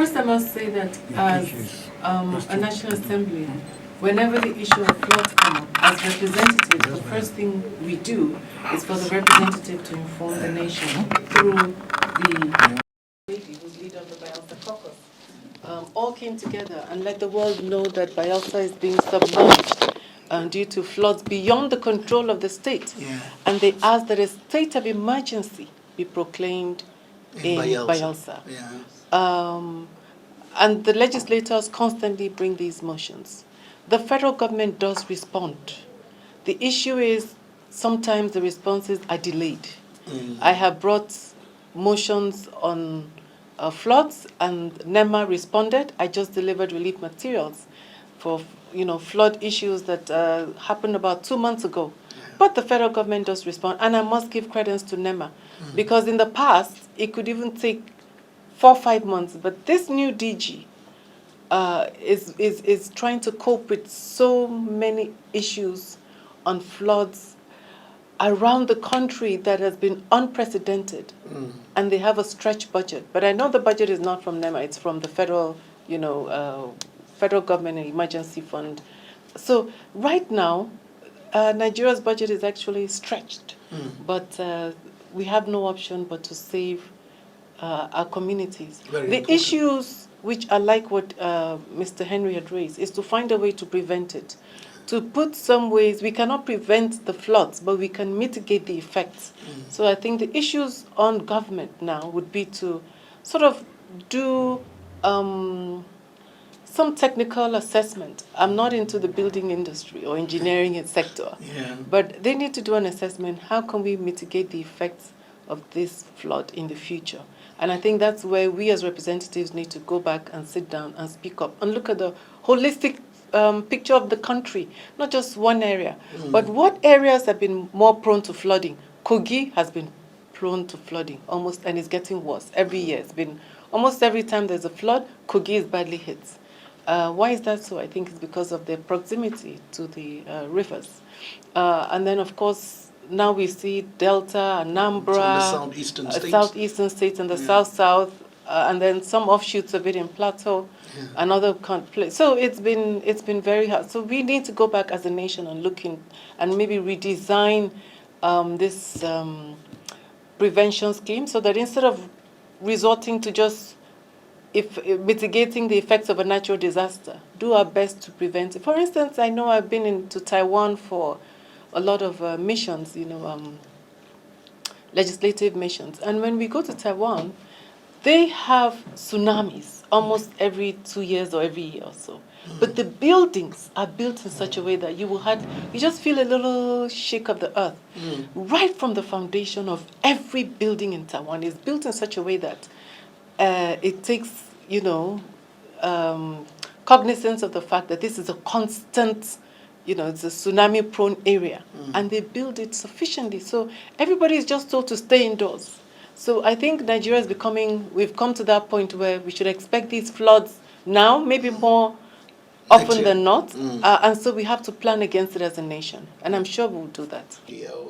First, I must say that as a National Assembly, whenever the issue of floods come up, as representatives, the first thing we do is for the representative to inform the nation through the lady who's leader of the Bayelsa Caucus. All came together and let the world know that Bayelsa is being submerged due to floods beyond the control of the state. Yeah. And they asked that a state of emergency be proclaimed in Bayelsa. Yeah. And the legislators constantly bring these motions. The federal government does respond. The issue is sometimes the responses are delayed. I have brought motions on floods, and NEMA responded. I just delivered relief materials for flood issues that happened about 2 months ago. But the federal government does respond, and I must give credence to NEMA, because in the past it could even take 4 or 5 months. But this new DG is trying to cope with so many issues on floods around the country that has been unprecedented, and they have a stretched budget. But I know the budget is not from NEMA; it's from the federal, federal government emergency fund. So right now, Nigeria's budget is actually stretched, but we have no option but to save our communities. The issues which are like what Mr. Henry had raised is to find a way to prevent it. To put some ways, we cannot prevent the floods, but we can mitigate the effects. So I think the issues on government now would be to sort of do some technical assessment. I'm not into the building industry or engineering sector, but they need to do an assessment. How can we mitigate the effects of this flood in the future? And I think that's where we as representatives need to go back and sit down and speak up and look at the holistic picture of the country, not just one area. But what areas have been more prone to flooding? Kogi has been prone to flooding almost, and it's getting worse every year. It's been almost every time there's a flood, Kogi is badly hit. Why is that so? I think it's because of their proximity to the rivers. And then, of course, now we see Delta, Anambra, southeastern states and the south-south, and then some offshoots of it in Plateau, another place. So it's been very hard. So we need to go back as a nation and look in and maybe redesign this prevention scheme, so that instead of resorting to just mitigating the effects of a natural disaster, do our best to prevent it. For instance, I know I've been into Taiwan for a lot of missions, legislative missions. And when we go to Taiwan, they have tsunamis almost every 2 years or every year or so. But the buildings are built in such a way that you just feel a little shake of the earth. Right from the foundation of every building in Taiwan is built in such a way that it takes, cognizance of the fact that this is a constant, it's a tsunami-prone area, and they build it sufficiently. So everybody is just told to stay indoors. So I think Nigeria is we've come to that point where we should expect these floods now, maybe more often than not, and so we have to plan against it as a nation, and I'm sure we'll do that.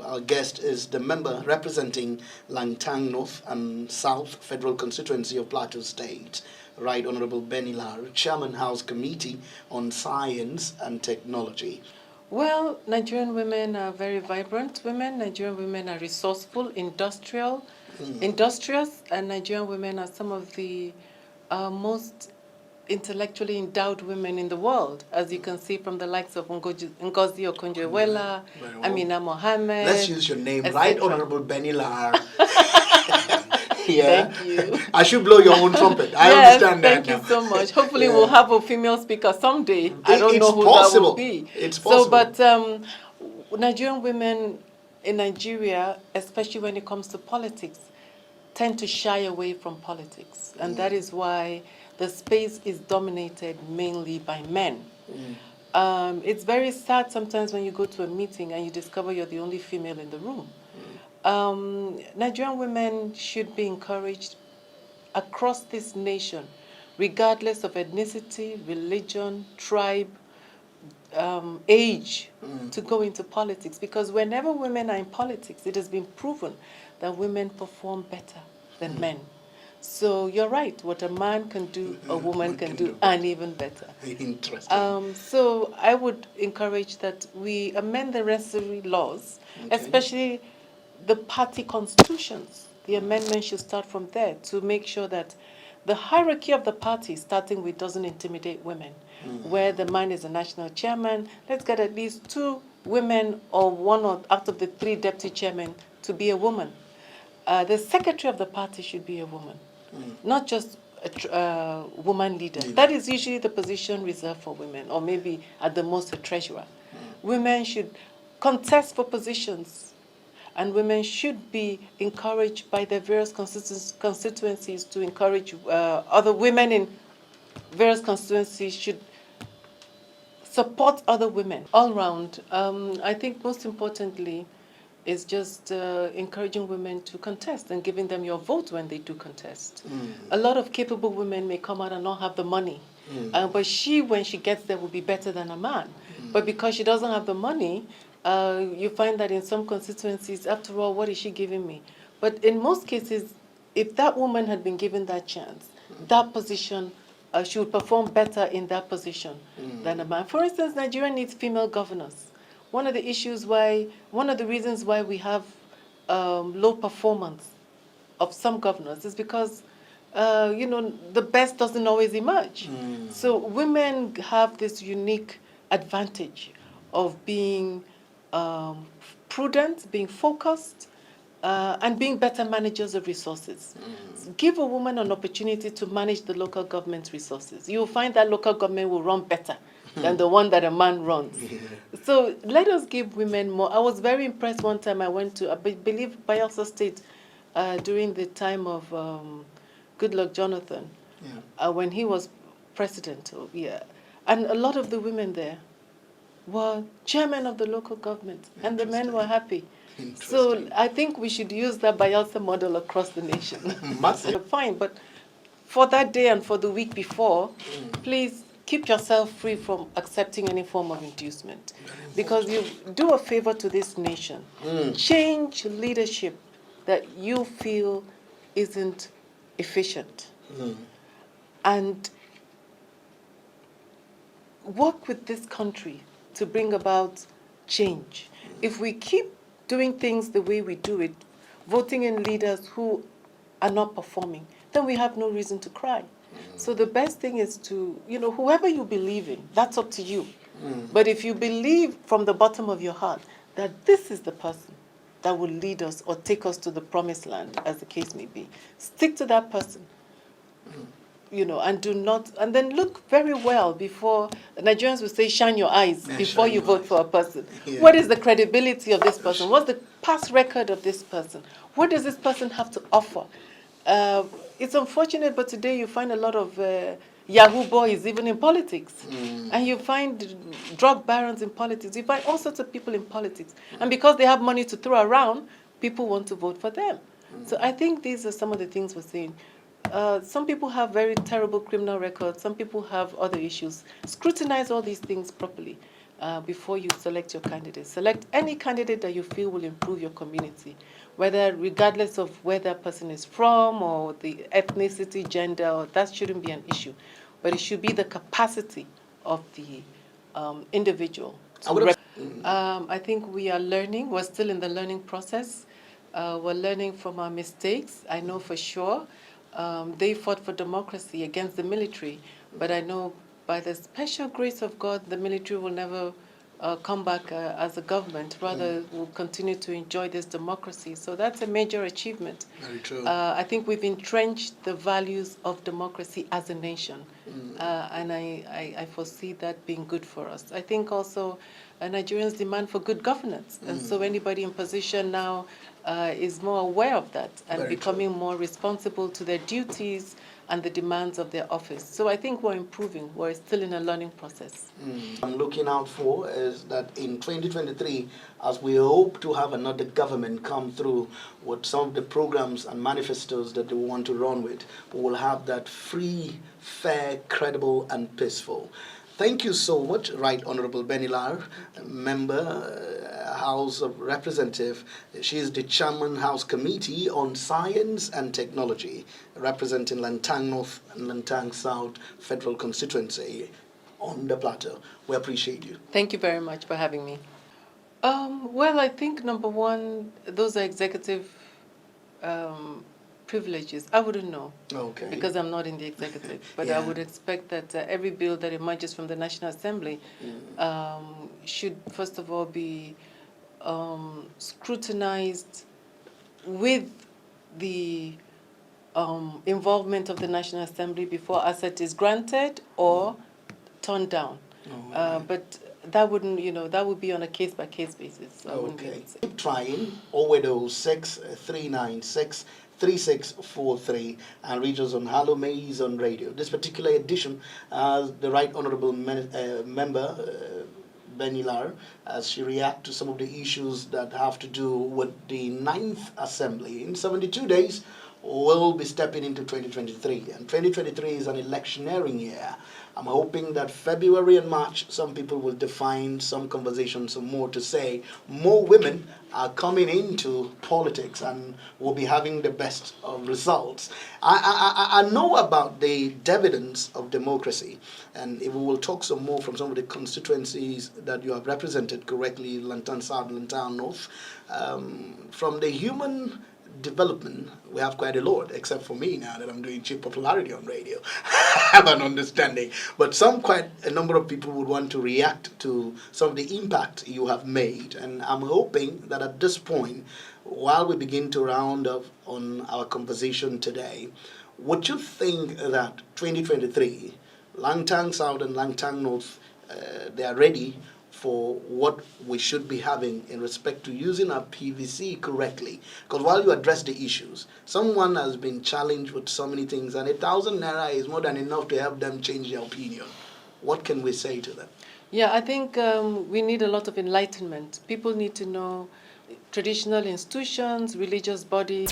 Our guest is the member representing Langtang North and South Federal Constituency of Plateau State, Right Honorable Beni Lar, Chairman House Committee on Science and Technology. Well, Nigerian women are very vibrant women. Nigerian women are resourceful, industrious, and Nigerian women are some of the most intellectually endowed women in the world, as you can see from the likes of Ngozi Okonjo-Iweala, Amina Mohammed. Let's use your name, Right Honorable Beni Lar. Thank you. I should blow your own trumpet. I understand that. Thank you so much. Hopefully we'll have a female speaker someday. I don't know who that will be. It's possible. So, but Nigerian women in Nigeria, especially when it comes to politics, tend to shy away from politics. And that is why the space is dominated mainly by men. It's very sad sometimes when you go to a meeting and you discover you're the only female in the room. Nigerian women should be encouraged across this nation, regardless of ethnicity, religion, tribe, age, to go into politics. Because whenever women are in politics, it has been proven that women perform better than men. So you're right. What a man can do, a woman can do, and even better. Interesting. So I would encourage that we amend the necessary laws, especially the party constitutions. The amendment should start from there to make sure that the hierarchy of the party, starting with, doesn't intimidate women. Where the man is a national chairman, let's get at least 2 women or 1 or out of the 3 deputy chairmen to be a woman. The secretary of the party should be a woman, not just a woman leader. That is usually the position reserved for women, or maybe at the most a treasurer. Women should contest for positions, and women should be encouraged by their various constituencies to encourage other women in various constituencies should support other women all round. I think most importantly is just encouraging women to contest and giving them your vote when they do contest. A lot of capable women may come out and not have the money, but she, when she gets there, will be better than a man. But because she doesn't have the money, you find that in some constituencies, after all, what is she giving me? But in most cases, if that woman had been given that chance, that position, she would perform better in that position than a man. For instance, Nigeria needs female governors. One of the reasons why we have low performance of some governors is because, the best doesn't always emerge. So women have this unique advantage of being prudent, being focused, and being better managers of resources. Give a woman an opportunity to manage the local government's resources. You'll find that local government will run better than the one that a man runs. So let us give women more. I was very impressed one time I went to, I believe, Bayelsa State during the time of Goodluck Jonathan, when he was president. And a lot of the women there were chairmen of the local government, and the men were happy. So I think we should use that Bayelsa model across the nation. Massive. Fine, but for that day and for the week before, please keep yourself free from accepting any form of inducement, because you do a favor to this nation. Change leadership that you feel isn't efficient, and work with this country to bring about change. If we keep doing things the way we do it, voting in leaders who are not performing, then we have no reason to cry. So the best thing is to, whoever you believe in, that's up to you. But if you believe from the bottom of your heart that this is the person that will lead us or take us to the promised land, as the case may be, stick to that person. And do not, and then look very well before, Nigerians will say, shine your eyes before you vote for a person. What is the credibility of this person? What's the past record of this person? What does this person have to offer? It's unfortunate, but today you find a lot of Yahoo boys even in politics. And you find drug barons in politics. You find all sorts of people in politics. And because they have money to throw around, people want to vote for them. So I think these are some of the things we're saying. Some people have very terrible criminal records. Some people have other issues. Scrutinize all these things properly before you select your candidate. Select any candidate that you feel will improve your community, regardless of where that person is from or the ethnicity, gender, or that shouldn't be an issue. But it should be the capacity of the individual. I think we are learning. We're still in the learning process. We're learning from our mistakes. I know for sure. They fought for democracy against the military, but I know by the special grace of God, the military will never come back as a government. Rather, will continue to enjoy this democracy. So that's a major achievement. Very true. I think we've entrenched the values of democracy as a nation, and I foresee that being good for us. I think also Nigerians demand for good governance, and so anybody in position now is more aware of that and Very becoming more responsible to their duties and the demands of their office. So I think we're improving. We're still in a learning process. I'm looking out for is that in 2023, as we hope to have another government come through with some of the programs and manifestos that they want to run with, we will have that free, fair, credible, and peaceful. Thank you so much, Right Honorable Beni Lar, member, House of Representative. She is the chairman House Committee on Science and Technology, representing Lantang North and Lantang South Federal Constituency on the plateau. We appreciate you. Thank you very much for having me. Well, I think number one, those are executive privileges. I wouldn't know. Okay. Because I'm not in the executive. But I would expect that every bill that emerges from the National Assembly should, first of all, be scrutinized with the involvement of the National Assembly before asset is granted or turned down. But that wouldn't, that would be on a case-by-case basis. So I wouldn't be able to say. Keep trying. 08063963643 and reach us on HallowMace on radio. This particular edition, the Right Honourable member, Beni Lar, as she reacts to some of the issues that have to do with the 9th Assembly. In 72 days, we'll be stepping into 2023. And 2023 is an electioneering year. I'm hoping that February and March, some people will define some conversations, some more to say. More women are coming into politics and will be having the best of results. I know about the dividends of democracy, and we will talk some more from some of the constituencies that you have represented correctly, Lantang South, Lantang North. From the human development, we have quite a lot, except for me now that I'm doing cheap popularity on radio. I have an understanding. But quite a number of people would want to react to some of the impact you have made. And I'm hoping that at this point, while we begin to round up on our conversation today, would you think that 2023, Lantang South and Lantang North, they are ready for what we should be having in respect to using our PVC correctly? Because while you address the issues, someone has been challenged with so many things, and 1,000 naira is more than enough to help them change their opinion. What can we say to them? Yeah, I think we need a lot of enlightenment. People need to know traditional institutions, religious bodies,